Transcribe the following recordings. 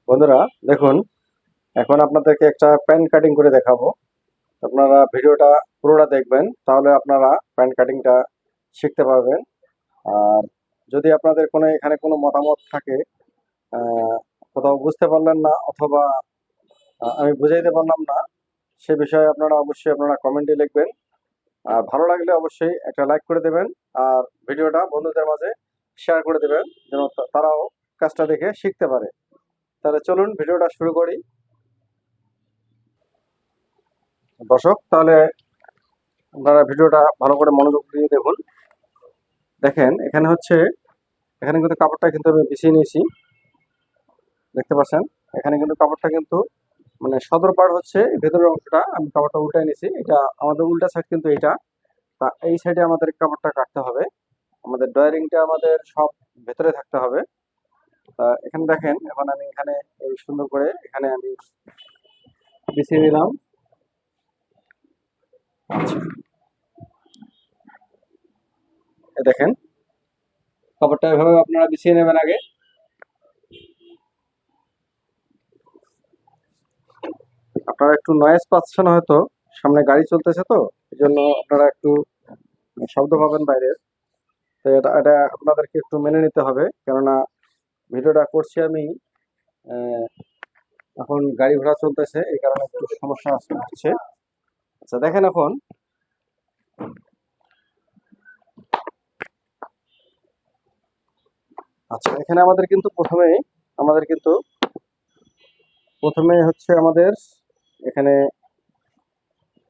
বন্ধুরা দেখুন, এখন আপনাদেরকে একটা প্যান কাটিং করে দেখাবো। আপনারা ভিডিওটা পুরোটা দেখবেন, তাহলে আপনারা প্যান কাটিংটা শিখতে পারবেন। আর যদি আপনাদের এখানে কোনো মতামত থাকে, আহ, কোথাও বুঝতে পারলেন না অথবা আমি বুঝাইতে পারলাম না, সে বিষয়ে আপনারা অবশ্যই কমেন্টে লিখবেন। আর ভালো লাগলে অবশ্যই একটা লাইক করে দেবেন। আর ভিডিওটা বন্ধুদের মাঝে শেয়ার করে দেবেন, যেন তারাও কাজটা দেখে শিখতে পারে। তাহলে চলুন ভিডিওটা শুরু করি। দর্শক, তাহলে আপনারা ভিডিওটা ভালো করে মনোযোগ দিয়ে দেখুন। দেখেন, এখানে কিন্তু কাপড়টা কিন্তু আমি বিছিয়ে নিয়েছি। দেখতে পাচ্ছেন, এখানে কিন্তু কাপড়টা কিন্তু মানে সদর পাড় হচ্ছে ভেতরের অংশটা, আমি কাপড়টা উল্টাই নিয়েছি। এটা আমাদের উল্টা সাইড, কিন্তু এটা তা এই সাইডে আমাদের কাপড়টা কাটতে হবে। আমাদের ডয়ারিংটা আমাদের সব ভেতরে থাকতে হবে। তা এখানে দেখেন, এখন আমি এখানে এই সুন্দর করে এখানে আমি বিছিয়ে নিলাম। আচ্ছা, এই দেখেন, কাপড়টা এভাবে আপনারা বিছিয়ে নেবেন আগে। আপনারা একটু নয়েজ পাচ্ছেন হয়তো, সামনে গাড়ি চলতেছে, তো এই জন্য আপনারা একটু শব্দ পাবেন বাইরের। তো এটা এটা আপনাদেরকে একটু মেনে নিতে হবে, কেননা ভিডিওটা করছি আমি, আহ, এখন গাড়ি ঘোড়া চলতেছে, এই কারণে একটু সমস্যা হচ্ছে। আচ্ছা দেখেন, এখন আচ্ছা এখানে আমাদের কিন্তু প্রথমে হচ্ছে আমাদের এখানে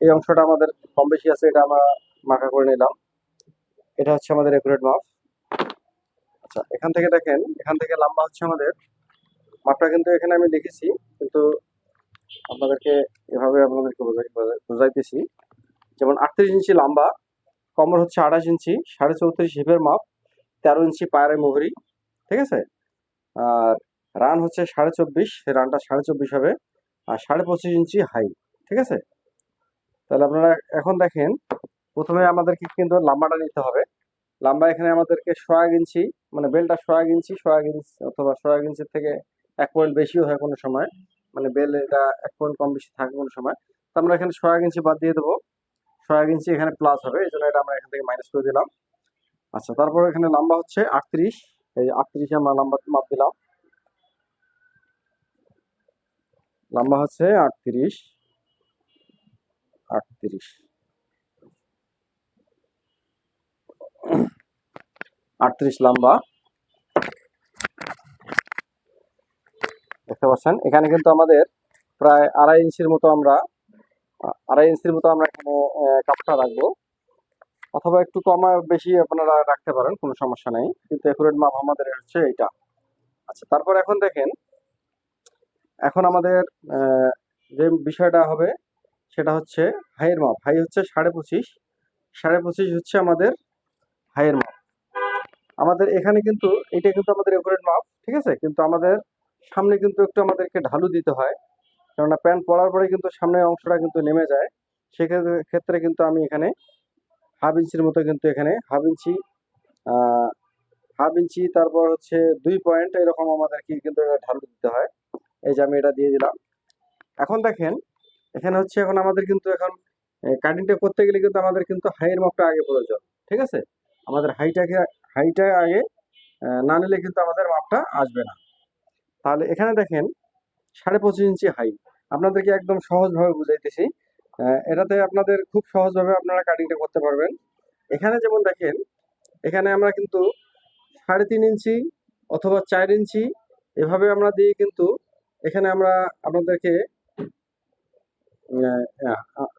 এই অংশটা আমাদের কম বেশি আছে, এটা আমরা মার্কা করে নিলাম। এটা হচ্ছে আমাদের একুরেট মাপ। আচ্ছা, এখান থেকে দেখেন, এখান থেকে লম্বা হচ্ছে আমাদের মাপটা, কিন্তু এখানে আমি লিখেছি, কিন্তু আপনাদেরকে আপনাদেরকে বোঝাইতেছি। যেমন 38 ইঞ্চি লম্বা, কমর হচ্ছে 28 ইঞ্চি, 34.5 হিপের মাপ, 13 ইঞ্চি পায়ের মোহরি, ঠিক আছে। আর রান হচ্ছে 24.5, রানটা 24.5 হবে। আর 25.5 ইঞ্চি হাই, ঠিক আছে। তাহলে আপনারা এখন দেখেন, প্রথমে আমাদেরকে কিন্তু লাম্বাটা নিতে হবে। লাম্বা এখানে আমাদেরকে 1.5 ইঞ্চি, মানে বেলটা 1.5 ইঞ্চি, 1.5 ইঞ্চি অথবা 1.5 ইঞ্চির থেকে 1 পয়েন্ট বেশিও হয় কোনো সময়, মানে বেল এটা 1 পয়েন্ট কম বেশি থাকে কোনো সময়। তো আমরা এখানে 1.5 ইঞ্চি বাদ দিয়ে দেবো। 1.5 ইঞ্চি এখানে প্লাস হবে, এই জন্য এটা আমরা এখান থেকে মাইনাস করে দিলাম। আচ্ছা, তারপর এখানে লম্বা হচ্ছে 38, এই 38 আমরা লম্বা মাপ দিলাম। লম্বা হচ্ছে 38, 38, 38 লম্বা। দেখতে পাচ্ছেন, এখানে কিন্তু আমাদের প্রায় 2.5 ইঞ্চির মতো আমরা এখানে কাপটা রাখবো, অথবা একটু কমা বেশি আপনারা রাখতে পারেন, কোনো সমস্যা নেই, কিন্তু একুরেট মাপ আমাদের হচ্ছে এইটা। আচ্ছা, তারপর এখন দেখেন, এখন আমাদের আহ, যে বিষয়টা হবে সেটা হচ্ছে হাইয়ের মাপ। হাই হচ্ছে 25.5, 25.5 হচ্ছে আমাদের হাইয়ের মাপ। আমাদের এখানে কিন্তু এটা কিন্তু আমাদের একুরেট মাপ, ঠিক আছে, কিন্তু আমাদের সামনে কিন্তু একটু আমাদেরকে ঢালু দিতে হয়, কেননা প্যান্ট পরার পরে কিন্তু সামনের অংশটা কিন্তু নেমে যায়। সেক্ষেত্রে ক্ষেত্রে কিন্তু আমি এখানে হাফ ইঞ্চির মতো, কিন্তু এখানে আহ হাফ ইঞ্চি, তারপর হচ্ছে 2 পয়েন্ট, এরকম আমাদেরকে কিন্তু এটা ঢালু দিতে হয়। এই যে আমি এটা দিয়ে দিলাম। এখন দেখেন, এখানে হচ্ছে এখন আমাদের কিন্তু এখন কাটিংটা করতে গেলে কিন্তু আমাদের কিন্তু হাইয়ের মাপটা আগে প্রয়োজন, ঠিক আছে। আমাদের হাইটা আগে না নিলে কিন্তু আমাদের মাপটা আসবে না। তাহলে এখানে দেখেন, 25.5 ইঞ্চি হাই, আপনাদেরকে একদম সহজভাবে বুঝাইতেছি। এটাতে আপনাদের খুব সহজভাবে আপনারা কাটিংটা করতে পারবেন। এখানে যেমন দেখেন, এখানে আমরা কিন্তু 3.5 ইঞ্চি অথবা 4 ইঞ্চি এভাবে আমরা দিয়ে কিন্তু এখানে আমরা আপনাদেরকে আহ, আহ,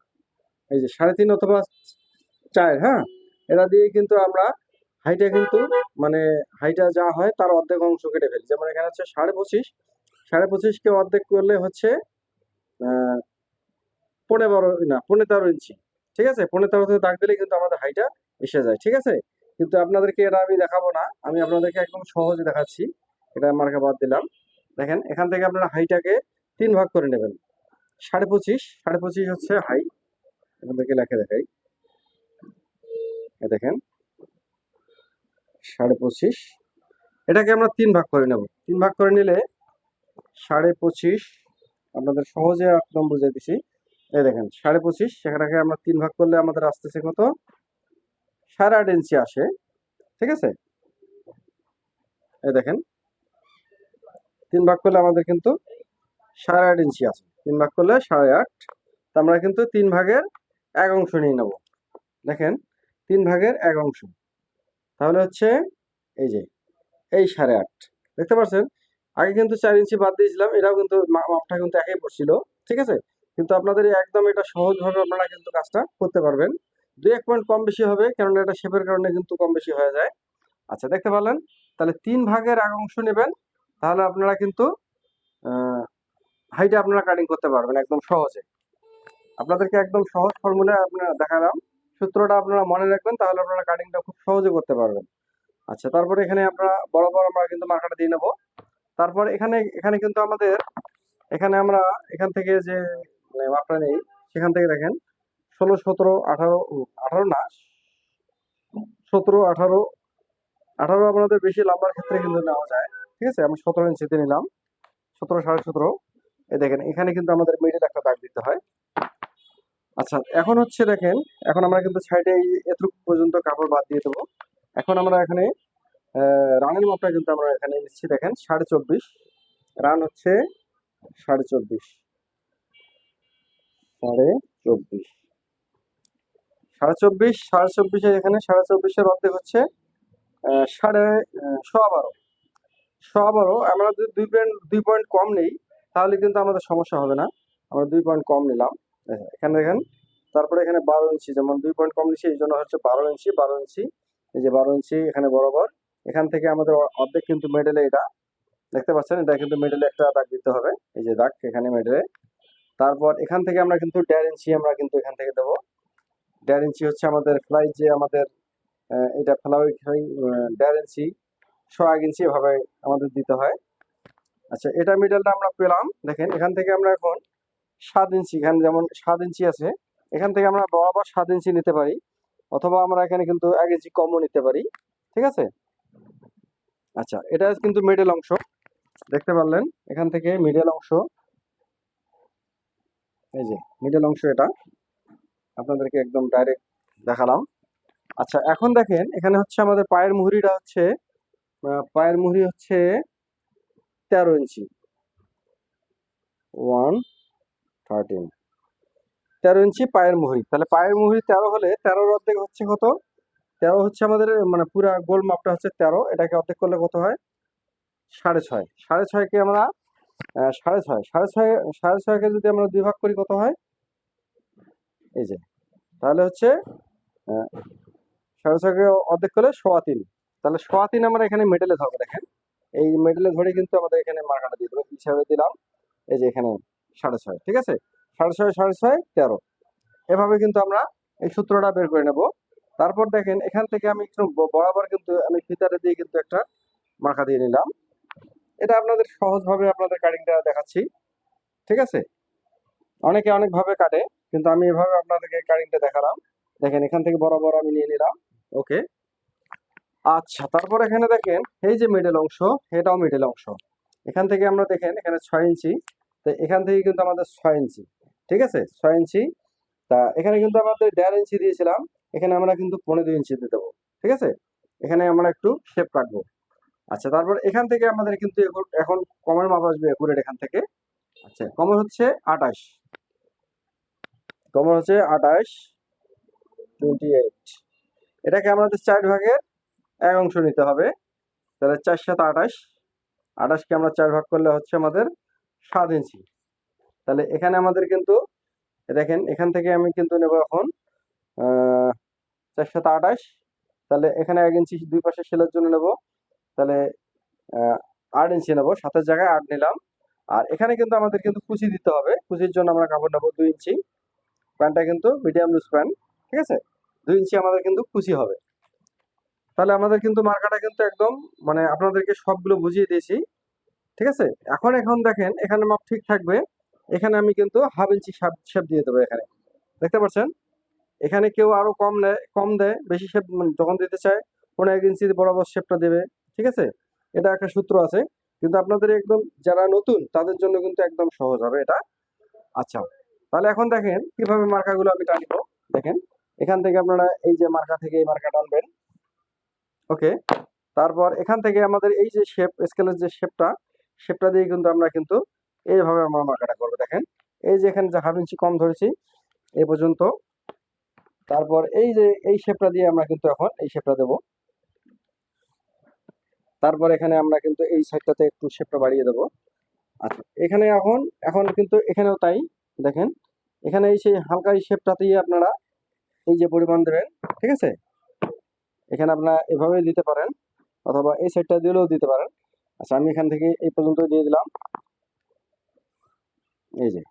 এই যে 3.5 অথবা 4, হ্যাঁ, এটা দিয়ে কিন্তু আমরা হাইটা কিন্তু মানে হাইটা যা হয় তার অর্ধেক অংশ কেটে ফেলি। যেমন এখানে হচ্ছে 25.5, 25.5কে অর্ধেক করলে হচ্ছে আহ 15 না 15.5 ইঞ্চি, ঠিক আছে। 15 দাগ দিলে কিন্তু আমাদের হাইটা এসে যায়, ঠিক আছে। কিন্তু আপনাদেরকে এটা আমি দেখাবো না, আমি আপনাদেরকে একদম সহজে দেখাচ্ছি। এটা মার্কা বাদ দিলাম। দেখেন, এখান থেকে আপনারা হাইটাকে 3 ভাগ করে নেবেন। 25.5, 25.5 হচ্ছে হাই, আপনাদেরকে লেখে দেখাই। দেখেন, 25.5, এটাকে আমরা 3 ভাগ করে নেব। 3 ভাগ করে নিলে 25.5, আপনাদের সহজে একদম বুঝিয়ে দিছি। এই দেখেন 25.5, সেখানটাকে আমরা 3 ভাগ করলে আমাদের আসতেছে কত? 8.5 ইঞ্চি আসে। ঠিক আছে, এই দেখেন 3 ভাগ করলে আমাদের কিন্তু 8.5 ইঞ্চি আছে। 3 ভাগ করলে 8.5, তো আমরা কিন্তু 3 ভাগের 1 অংশ নিয়ে নেব। দেখেন 3 ভাগের 1 অংশ, তাহলে হচ্ছে এই যে এই 8.5, দেখতে পাচ্ছেন? আগে কিন্তু 4 ইঞ্চি বাদ দিয়েছিলাম, এটাও কিন্তু মাপটা কিন্তু একই পড়ছিল। ঠিক আছে, কিন্তু আপনাদের একদম এটা সহজভাবে আপনারা কিন্তু কাজটা করতে পারবেন। 2-1 পয়েন্ট কম বেশি হবে, কারণ এটা শেপের কারণে কিন্তু কম বেশি হয়ে যায়। আচ্ছা, দেখতে পারলেন? তাহলে 3 ভাগের 1 অংশ নেবেন, তাহলে আপনারা কিন্তু হাইটে আপনারা কাটিং করতে পারবেন একদম সহজে। আপনাদেরকে একদম সহজ ফর্মুলা আপনারা দেখালাম, সূত্রটা আপনারা মনে রাখবেন, তাহলে আপনারা কাটিংটা খুব সহজে করতে পারবেন। আচ্ছা, তারপরে এখানে আপনারা বরাবর আমরা কিন্তু মার্কাটা দিয়ে নেব। তারপর এখানে এখানে কিন্তু আমাদের এখানে আমরা এখান থেকে যে মানে মাপটা নেই, সেখান থেকে দেখেন 16, 17, 18, 18 না, 17, 18, 18 আপনাদের বেশি লম্বার ক্ষেত্রে কিন্তু নেওয়া যায়। ঠিক আছে, আমি 17 ইঞ্চিতে নিলাম, 17, 17.5। এই দেখেন এখানে কিন্তু আমাদের মিডিল একটা দাগ দিতে হয়। আচ্ছা, এখন হচ্ছে দেখেন, এখন আমরা কিন্তু সাইডে এতটুকু পর্যন্ত কাপড় বাদ দিয়ে দেবো। এখন আমরা এখানে রানের মাপটা কিন্তু আমরা এখানে নিচ্ছি, দেখেন 24.5 রান হচ্ছে, 24.5, 24.5, 24.5 এখানে 24.5-এর অর্ধেক হচ্ছে সাড়ে 12.5, 12.5। আমরা যদি 2 পয়েন্ট কম নেই, তাহলে কিন্তু আমাদের সমস্যা হবে না। আমরা 2 পয়েন্ট কম নিলাম, এখানে দেখেন। তারপরে এখানে 12 ইঞ্চি, যেমন 2 পয়েন্ট কম নিচ্ছি, এই জন্য হচ্ছে 12 ইঞ্চি, 12 ইঞ্চি, এই যে 12 ইঞ্চি এখানে বরাবর। এখান থেকে আমাদের অর্ধেক কিন্তু মেডেলে, এটা দেখতে পাচ্ছেন, এটা কিন্তু মেডেলে একটা দাগ দিতে হবে, এই যে দাগ এখানে মেডেলে। তারপর এখান থেকে আমরা কিন্তু 1.5 ইঞ্চি আমরা কিন্তু এখান থেকে দেবো। 1.5 ইঞ্চি হচ্ছে আমাদের ফ্লাই, যে আমাদের এটা ফ্লাই 1.5 ইঞ্চি, 1 ইঞ্চি এভাবে আমাদের দিতে হয়। আচ্ছা, এটা মিডলটা আমরা পেলাম। দেখেন এখান থেকে আমরা এখন 7 ইঞ্চি, এখানে যেমন 7 ইঞ্চি আছে, এখান থেকে আমরা বরাবর 7 ইঞ্চি নিতে পারি, অথবা আমরা এখানে কিন্তু 1 ইঞ্চি কমও নিতে পারি। ঠিক আছে, আচ্ছা এটা কিন্তু মিডল অংশ, দেখতে পারলেন? এখান থেকে মিডল অংশ, এই যে মিডল অংশ, এটা আপনাদেরকে একদম ডাইরেক্ট দেখালাম। আচ্ছা, এখন দেখেন এখানে হচ্ছে আমাদের পায়ের মুহুরিটা হচ্ছে, পায়ের মুহুরি হচ্ছে 13 ইঞ্চি, 113, 13 ইঞ্চি পায়ের মুহুরি। তাহলে পায়ের মুহুরি 13 হলে 13-র অর্ধেক হচ্ছে কত? 13 হচ্ছে আমাদের মানে পুরা গোল মাপটা হচ্ছে 13, এটাকে অর্ধেক করলে কত হয়? 6.5। 6.5কে আমরা 6.5, 6.5, 6.5কে যদি আমরা 2 ভাগ করি, কত হয়? এই যে, তাহলে হচ্ছে 6.5কে অর্ধেক করলে 3.25, তাহলে 3.25 আমরা এখানে মেডেলে ধরবো। দেখেন এই মেডেলে ধরে কিন্তু আমাদের এখানে মার্কাটা দিয়ে দেবো, হিসাবে দিলাম, এই যে এখানে 6.5। ঠিক আছে, 6.5, 6.5, 13, এভাবে কিন্তু আমরা এই সূত্রটা বের করে নেব। তারপর দেখেন এখান থেকে আমি একটু বরাবর কিন্তু আমি ফিতারে দিয়ে কিন্তু একটা মার্কা দিয়ে নিলাম। এটা আপনাদের সহজভাবে আপনাদের কাটিংটা দেখাচ্ছি। ঠিক আছে, অনেকে অনেকভাবে কাটে, কিন্তু আমি এভাবে আপনাদেরকে কাটিংটা দেখালাম। দেখেন এখান থেকে বরাবর আমি নিয়ে নিলাম। ওকে, আচ্ছা, তারপর এখানে দেখেন এই যে মিডল অংশ, এটাও মিডল অংশ। এখান থেকে আমরা দেখেন এখানে 6 ইঞ্চি, তো এখান থেকে কিন্তু আমাদের 6 ইঞ্চি। ঠিক আছে, 6 ইঞ্চি। তা এখানে কিন্তু আমাদের 1.5 ইঞ্চি দিয়েছিলাম, এখানে আমরা কিন্তু 15 ইঞ্চি দিয়ে দেবো। ঠিক আছে, এখানে আমরা একটু শেপ রাখবো। আচ্ছা, তারপর এখান থেকে আমাদের কিন্তু এখন কমের মাপ আসবে একুরেট এখান থেকে। আচ্ছা, কমর হচ্ছে 28, কমর হচ্ছে 28, 28। এটাকে আমাদের 4 ভাগের 1 অংশ নিতে হবে, তাহলে 4 7 28, 28কে আমরা 4 ভাগ করলে হচ্ছে আমাদের 7 ইঞ্চি। তাহলে এখানে আমাদের কিন্তু দেখেন এখান থেকে আমি কিন্তু নেব এখন 4 7 28, তাহলে এখানে 1 ইঞ্চি দুই পাশে সেলের জন্য নেব, তাহলে 8 ইঞ্চি নেব, 7-এর জায়গায় 8 নিলাম। আর এখানে কিন্তু আমাদের কিন্তু কুচি দিতে হবে, কুচির জন্য আমরা কাপড় নেবো 2 ইঞ্চি, প্যান্টটা কিন্তু মিডিয়াম লুজ প্যান্ট। ঠিক আছে, 2 ইঞ্চি আমাদের কিন্তু কুচি হবে। তাহলে আমাদের কিন্তু মার্কাটা কিন্তু একদম মানে আপনাদেরকে সবগুলো বুঝিয়ে দিয়েছি। ঠিক আছে, এখন দেখেন এখানে মাপ ঠিক থাকবে, এখানে আমি কিন্তু হাফ ইঞ্চি শেপ দিয়ে দেবো এখানে, দেখতে পাচ্ছেন? এখানে কেউ আরো কম দেয়, বেশি শেপ যখন দিতে চায় 15 ইঞ্চি বরাবর শেপটা দেবে। ঠিক আছে, এটা একটা সূত্র আছে। কিন্তু আপনাদের একদম যারা নতুন তাদের জন্য কিন্তু একদম সহজ হবে এটা। আচ্ছা, তাহলে এখন দেখেন কিভাবে মার্কাগুলো আমি টানবো। দেখেন এখান থেকে আপনারা এই যে মার্কা থেকে এই মার্কা টানবেন। ওকে, তারপর এখান থেকে আমাদের এই যে শেপ স্কেলের যে শেপটা দিয়ে কিন্তু আমরা কিন্তু এইভাবে আমরা মার্কাটা করবো। দেখেন এই যে এখানে যে হাফ ইঞ্চি কম ধরেছি এই পর্যন্ত। তারপর এই যে এই শেপটা দিয়ে আমরা কিন্তু এখন এই শেপটা দেবো। তারপর এখানে আমরা কিন্তু এই সাইডটাতে একটু শেপটা বাড়িয়ে দেবো। আচ্ছা, এখানে এখন এখন কিন্তু এখানেও তাই। দেখেন এখানে এই সেই হালকা এই শেপটা দিয়ে আপনারা এই যে পরিমাণ দেবেন। ঠিক আছে, এখানে আপনারা এভাবে দিতে পারেন অথবা এই সাইডটা দিলেও দিতে পারেন। আচ্ছা, আমি এখান থেকে এই পর্যন্ত দিয়ে দিলাম। এই যে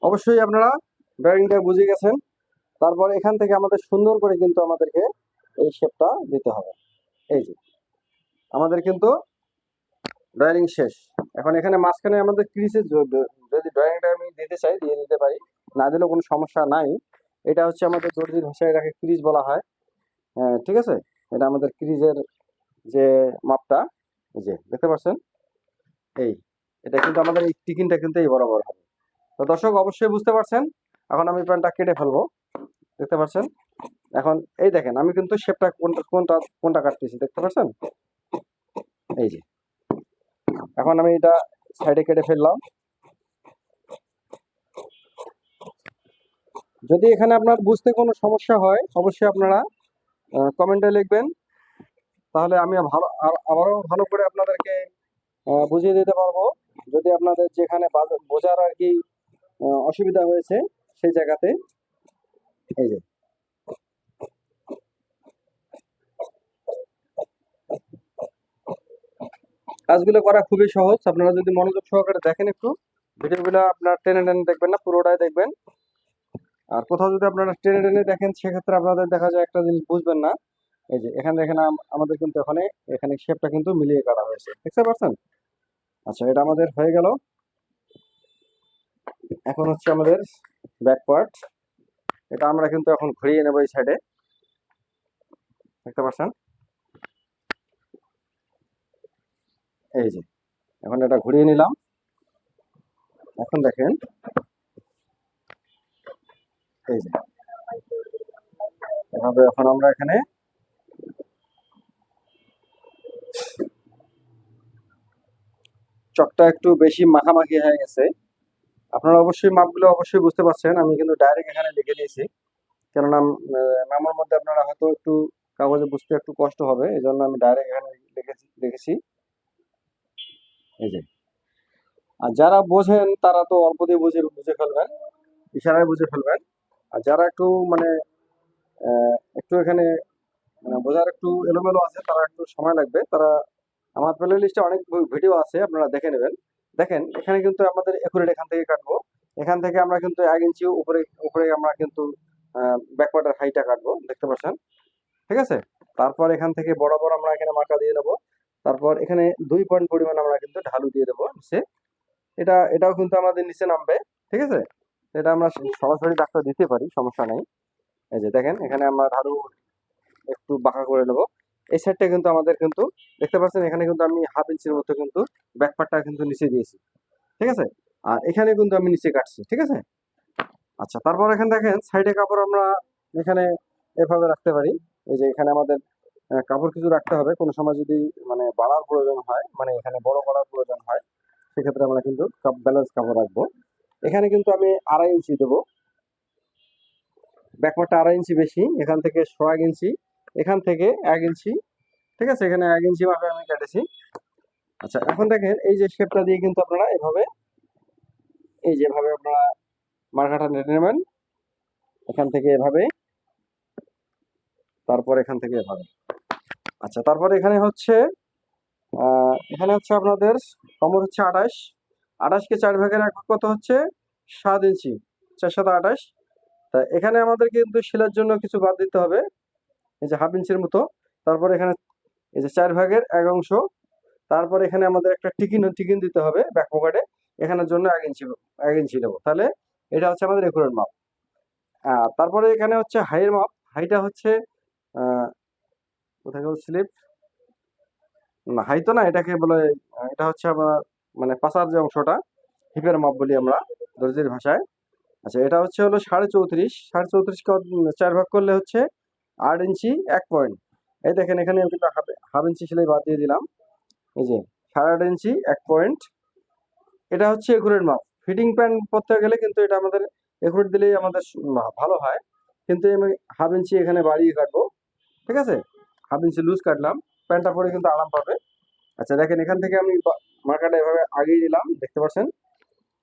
অবশ্যই আপনারা ড্রয়িংটা বুঝে গেছেন। তারপর এখান থেকে আমাদের সুন্দর করে কিন্তু আমাদেরকে এই শেপটা দিতে হবে। এই যে আমাদের কিন্তু ড্রয়িং শেষ। এখন এখানে মাঝখানে আমাদের ক্রিজে যদি ড্রয়িংটা আমি দিতে চাই দিয়ে দিতে পারি, না দিলেও কোনো সমস্যা নাই। এটা হচ্ছে আমাদের দর্জির ভাষায় এটাকে ক্রিজ বলা হয়। হ্যাঁ, ঠিক আছে, এটা আমাদের ক্রিজের যে মাপটা, এই যে দেখতে পাচ্ছেন এই, এটা কিন্তু আমাদের এই টিকিনটা কিন্তু এই বরাবর হবে। তো দর্শক অবশ্যই বুঝতে পারছেন। এখন আমি প্যান্টটা কেটে ফেলবো, দেখতে পাচ্ছেন। এখন এই দেখেন আমি কিন্তু শেপটা কোনটা কোনটা কোনটা কাটতেছি দেখতে পাচ্ছেন। এই যে এখন আমি এটা সাইডে কেটে ফেললাম। যদি এখানে আপনার বুঝতে কোনো সমস্যা হয় অবশ্যই আপনারা কমেন্টে লিখবেন, তাহলে আমি আবারও ভালো করে আপনাদেরকে বুঝিয়ে দিতে পারবো। যদি আপনাদের যেখানে বোঝার আর কি অসুবিধা হয়েছে সেই জায়গাতে। এই যে কাজগুলো করা খুবই সহজ, আপনারা যদি মনোযোগ সহকারে দেখেন একটু ভিডিওগুলো, আপনার টেনে টেনে দেখবেন না, পুরোটাই দেখবেন। আর কোথাও যদি আপনারা টেনে টেনে দেখেন সেক্ষেত্রে আপনাদের দেখা যায় একটা জিনিস বুঝবেন না। এই যে এখানে দেখেন আমাদের কিন্তু এখানে শেপটা কিন্তু মিলিয়ে কাটা হয়েছে, দেখতে পাচ্ছেন। আচ্ছা, এটা আমাদের হয়ে গেল। এখন হচ্ছে আমাদের ব্যাক পার্ট, এটা আমরা কিন্তু এখন ঘুরিয়ে নেবো এই সাইডে, দেখতে পাচ্ছেন। এই যে এখন এটা ঘুরিয়ে নিলাম। এখন দেখেন এই যে এভাবে এখন আমরা এখানে চকটা একটু বেশি মাখামাখি হয়ে গেছে। আপনারা অবশ্যই মাপগুলো অবশ্যই বুঝতে পারছেন, আমি কিন্তু ডাইরেক্ট এখানে লিখে নিয়েছি। কেননা মেমোর মধ্যে আপনারা হয়তো একটু কাগজে বুঝতে একটু কষ্ট হবে, এই জন্য আমি ডাইরেক্ট এখানে লিখেছি। এই যে আর যারা বোঝেন তারা তো অল্প দিয়ে বুঝে বুঝে ফেলবেন, ইশারায় বুঝে ফেলবেন। আর যারা একটু মানে একটু এখানে বোঝার একটু এলোমেলো আছে তারা একটু সময় লাগবে, তারা আমার প্লে লিস্টে অনেক ভিডিও আছে, আপনারা দেখে নেবেন। দেখেন এখানে কিন্তু আমাদের একুরেট এখান থেকে কাটবো। এখান থেকে আমরা কিন্তু 1 ইঞ্চি উপরে উপরে আমরা কিন্তু ব্যাকওয়ার্ডের হাইটা কাটবো, দেখতে পাচ্ছেন। ঠিক আছে, তারপর এখান থেকে বরাবর আমরা এখানে মার্কা দিয়ে দেবো। তারপর এখানে 2 পয়েন্ট পরিমাণ আমরা কিন্তু ঢালু দিয়ে দেবো নিচে। এটাও কিন্তু আমাদের নিচে নামবে। ঠিক আছে, এটা আমরা সরাসরি ডাক্তার দিতে পারি, সমস্যা নেই। এই যে দেখেন এখানে আমরা ঢালু একটু বাঁকা করে নেবো। এই সাইডটা কিন্তু আমাদের কিন্তু দেখতে পাচ্ছেন, এখানে কিন্তু আমি হাফ ইঞ্চির মতো কিন্তু ব্যাকপার্টটা কিন্তু নিচে দিয়েছি। ঠিক আছে, আর এখানে কিন্তু আমি নিচে কাটছি। ঠিক আছে, আচ্ছা, তারপর এখানে দেখেন সাইডে কাপড় আমরা এখানে এভাবে রাখতে পারি। এই যে এখানে আমাদের কাপড় কিছু রাখতে হবে, কোনো সময় যদি মানে বাড়ার প্রয়োজন হয়, মানে এখানে বড় করার প্রয়োজন হয়, সেক্ষেত্রে আমরা কিন্তু ব্যালেন্স কাপড় রাখবো। এখানে কিন্তু আমি 2.5 ইঞ্চি দেবো, ব্যাকওয়ার্ডটা 2.5 ইঞ্চি বেশি, এখান থেকে 1.5 ইঞ্চি, এখান থেকে 1 ইঞ্চি। ঠিক আছে, এখানে 1 ইঞ্চি ভাবে আমি কেটেছি। আচ্ছা, এখন দেখেন এই যে শেপটা দিয়ে কিন্তু আপনারা এভাবে এই যেভাবে আপনারা মার্কাটা নেড়ে নেবেন, এখান থেকে এভাবে, তারপর এখান থেকে এভাবে। আচ্ছা, তারপরে এখানে হচ্ছে আপনাদের কমর হচ্ছে 28। 28কে 4 ভাগের 1 ভাগ কত হচ্ছে 7 ইঞ্চি, 4×7 = 28। তা এখানে আমাদের কিন্তু সেলার জন্য কিছু বাদ দিতে হবে, এই যে হাফ ইঞ্চির মতো। তারপর এখানে এই যে 4 ভাগের 1 অংশ। তারপর এখানে আমাদের একটা টিকিন দিতে হবে ব্যাক পকেটে, এখানের জন্য 1 ইঞ্চি নেবো, তাহলে এটা হচ্ছে আমাদের একুরেট মাপ। তারপরে এখানে হচ্ছে হাইয়ের মাপ, হাইটা হচ্ছে কোথায় গেল স্লিপ, না হাই তো না, এটাকে বলে এটা হচ্ছে আপনার মানে পাছার যে অংশটা, হিপের মাপ বলি আমরা দর্জির ভাষায়। আচ্ছা এটা হচ্ছে হলো 34.5, 34.5 কে 4 ভাগ করলে হচ্ছে 8 ইঞ্চি 1 পয়েন্ট। এই দেখেন এখানে আমি কিন্তু হাফ ইঞ্চি সেলাই বাদ দিয়ে দিলাম। এই যে 8.5 ইঞ্চি 1 পয়েন্ট, এটা হচ্ছে একুরেট মাপ। ফিটিং প্যান্ট পরতে গেলে কিন্তু এটা আমাদের একুরেট দিলেই আমাদের ভালো হয়, কিন্তু আমি হাফ ইঞ্চি এখানে বাড়িয়ে কাটবো, ঠিক আছে? হাফ ইঞ্চি লুজ কাটলাম, প্যান্টটা পরে কিন্তু আরাম পাবে। আচ্ছা দেখেন এখান থেকে আমি মার্কারটা এভাবে আগিয়ে নিলাম, দেখতে পাচ্ছেন।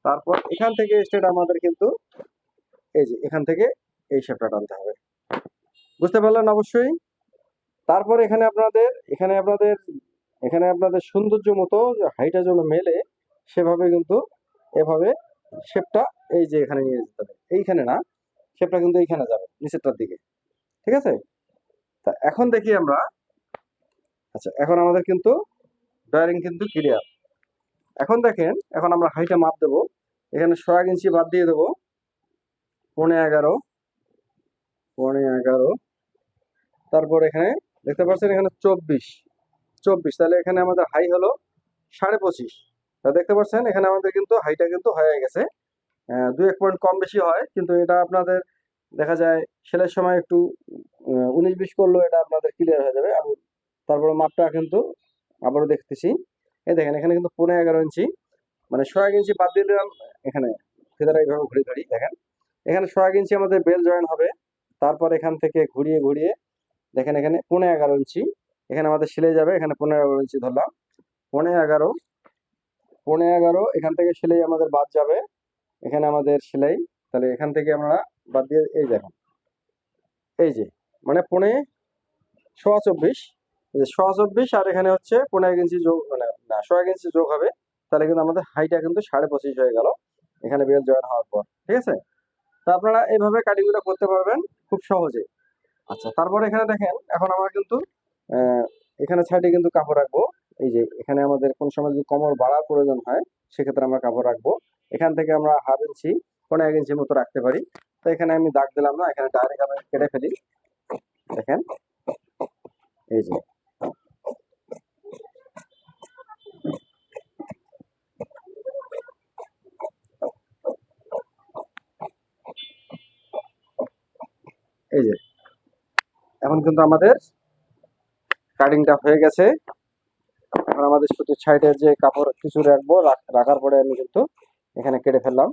তারপর এখান থেকে স্ট্রেট আমাদের কিন্তু এই যে এখান থেকে এই শেপটা টানতে হবে, বুঝতে পারলেন অবশ্যই। তারপর এখানে আপনাদের সৌন্দর্য মতো হাইটা যেন মেলে, সেভাবে কিন্তু এভাবে শেপটা এই যে এখানে নিয়ে যেতে হবে, এইখানে না, শেপটা কিন্তু এইখানে যাবে নিচেরটার দিকে, ঠিক আছে? তা এখন দেখি আমরা, আচ্ছা এখন আমাদের কিন্তু ড্রয়িং কিন্তু ক্লিয়ার। এখন দেখেন, এখন আমরা হাইটা মাপ দেবো। এখানে 1.5 ইঞ্চি বাদ দিয়ে দেবো, 11.5, 11.5। তারপর এখানে দেখতে পাচ্ছেন এখানে 24, তাহলে এখানে আমাদের হাই হলো 25.5। তা দেখতে পাচ্ছেন এখানে আমাদের কিন্তু হাইটা কিন্তু হয়ে গেছে। 2-1 পয়েন্ট কম বেশি হয়, কিন্তু এটা আপনাদের দেখা যায় সেলের সময় একটু 19-20 করলেও এটা আপনাদের ক্লিয়ার হয়ে যাবে। আমি তারপরে মাপটা কিন্তু আবারও দেখতেছি। এই দেখেন এখানে কিন্তু 11.5 ইঞ্চি, মানে 1.5 ইঞ্চি বাদ দিয়ে দিলাম। এখানে ফেদারা এইভাবে ঘুরে ঘুরি দেখেন, এখানে 1.5 ইঞ্চি আমাদের বেল জয়েন হবে। তারপর এখান থেকে ঘুরিয়ে ঘুরিয়ে দেখেন এখানে 11.5 ইঞ্চি এখানে আমাদের সেলাই যাবে। এখানে 11.5 ইঞ্চি ধরলাম, 11.5, 11.5 এখান থেকে সেলাই আমাদের বাদ যাবে। এখানে আমাদের সেলাই, তাহলে এখান থেকে আমরা বাদ দিয়ে এই দেখেন এই যে মানে 24.25, এই যে 24.25 আর এখানে হচ্ছে 15 ইঞ্চি যোগ, মানে না 1.5 ইঞ্চি যোগ হবে। তাহলে কিন্তু আমাদের হাইটা কিন্তু 25.5 হয়ে গেল এখানে বেল জয়েন হওয়ার পর, ঠিক আছে? তা আপনারা এইভাবে কাটিংগুলো করতে পারবেন খুব সহজে। আচ্ছা তারপরে এখানে দেখেন এখন আমরা কিন্তু আহ, এখানে সাইডে কিন্তু কাপড় রাখবো। এই যে এখানে আমাদের কোন সময় যদি কোমর বাড়ার প্রয়োজন হয়, সেক্ষেত্রে আমরা কাপড় রাখবো। এখান থেকে আমরা হাফ ইঞ্চি 1.5 ইঞ্চি মতো রাখতে পারি। তো এখানে আমি দাগ দিলাম না, এখানে ডাইরেক্ট আমি কেটে ফেলি। দেখেন এই যে এই যে এখন কিন্তু আমাদের কাটিংটা হয়ে গেছে। এখন আমাদের শুধু সাইডের যে কাপড় কিছু রাখবো, রাখার পরে আমি কিন্তু এখানে কেটে ফেললাম।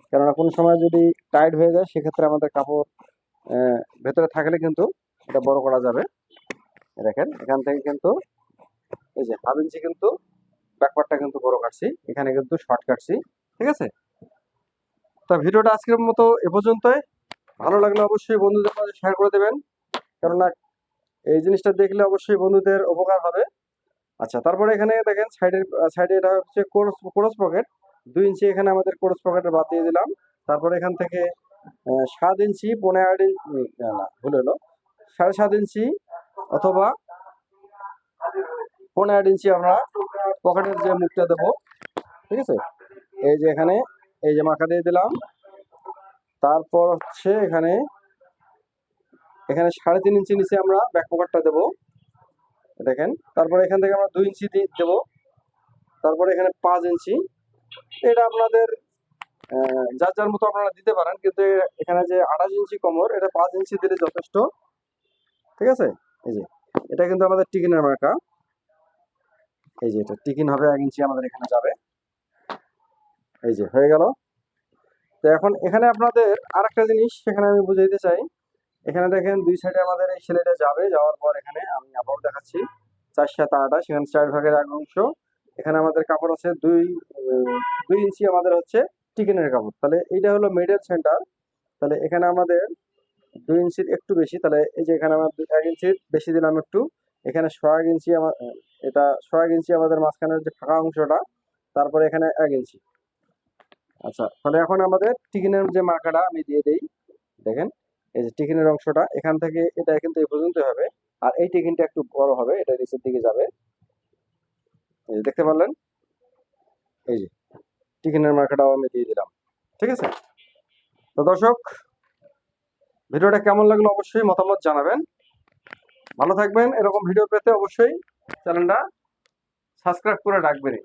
কেননা কোনো সময় যদি টাইট হয়ে যায়, সেক্ষেত্রে আমাদের কাপড় ভেতরে থাকলে কিন্তু এটা বড় করা যাবে। দেখেন এখান থেকে কিন্তু এই যে হাফ ইঞ্চি কিন্তু ব্যাকপার্টটা কিন্তু বড় কাটছি, এখানে কিন্তু শর্ট কাটছি, ঠিক আছে? তা ভিডিওটা আজকের মতো এ পর্যন্তই। ভালো লাগলে অবশ্যই বন্ধুদের মাঝে শেয়ার করে দেবেন, কেননা এই জিনিসটা দেখলে অবশ্যই বন্ধুদের উপকার হবে। আচ্ছা তারপরে এখানে দেখেন সাইডে এটা হচ্ছে কোরস পকেট, 2 ইঞ্চি এখানে আমাদের কোরস পকেটের বাদ দিয়ে দিলাম। তারপরে এখান থেকে 7 ইঞ্চি 15.5 ইঞ্চি, না না ভুল হলো, 7.5 ইঞ্চি অথবা 15.5 ইঞ্চি আমরা পকেটের যে মুখটা দেবো, ঠিক আছে? এই যে এখানে এই যে মাথা দিয়ে দিলাম। তারপর হচ্ছে এখানে এখানে 3.5 ইঞ্চি নিচে আমরা ব্যাক পকেটটা দেবো, দেখেন। তারপরে এখান থেকে আমরা 2 ইঞ্চি দেবো। তারপরে এখানে 5 ইঞ্চি, এটা আপনাদের যার যার মতো আপনারা দিতে পারেন, কিন্তু এখানে যে 28 ইঞ্চি কোমর, এটা 5 ইঞ্চি দিলে যথেষ্ট, ঠিক আছে? এই যে এটা কিন্তু আমাদের টিকিনের মার্কা, এই যে এটা টিকিন হবে, 1 ইঞ্চি আমাদের এখানে যাবে। এই যে হয়ে গেল। তো এখন এখানে আপনাদের আরেকটা জিনিস সেখানে আমি বুঝাইতে চাই। এখানে দেখেন দুই সাইডে আমাদের এই সেলাইটা যাবে, যাওয়ার পর এখানে আমি আবার দেখাচ্ছি 4/7 সেখানে 4/1 অংশ। এখানে আমাদের কাপড় আছে 2 ইঞ্চি আমাদের হচ্ছে টিকিনের কাপড়, তাহলে এইটা হলো মিডল সেন্টার। তাহলে এখানে আমাদের 2 ইঞ্চির একটু বেশি, তাহলে এই যে এখানে আমরা 1 ইঞ্চির বেশি দিলাম একটু। এখানে 1.5 ইঞ্চি এটা 1.5 ইঞ্চি আমাদের মাঝখানের যে ফাঁকা অংশটা, তারপরে এখানে 1 ইঞ্চি। আচ্ছা তাহলে এখন আমাদের টিকিনের যে মার্কাটা আমি দিয়ে দিই, দেখেন এই যে টিকিনের অংশটা এখান থেকে এটা কিন্তু এই পর্যন্ত হবে। আর এই টিকিনটা একটু বড় হবে, এটা নিচের দিকে যাবে, এই যে দেখতে পারলেন। এই যে টিকিনের মার্কাটাও আমি দিয়ে দিলাম, ঠিক আছে? তো দর্শক, ভিডিওটা কেমন লাগলো অবশ্যই মতামত জানাবেন। ভালো থাকবেন, এরকম ভিডিও পেতে অবশ্যই চ্যানেলটা সাবস্ক্রাইব করে রাখবেন।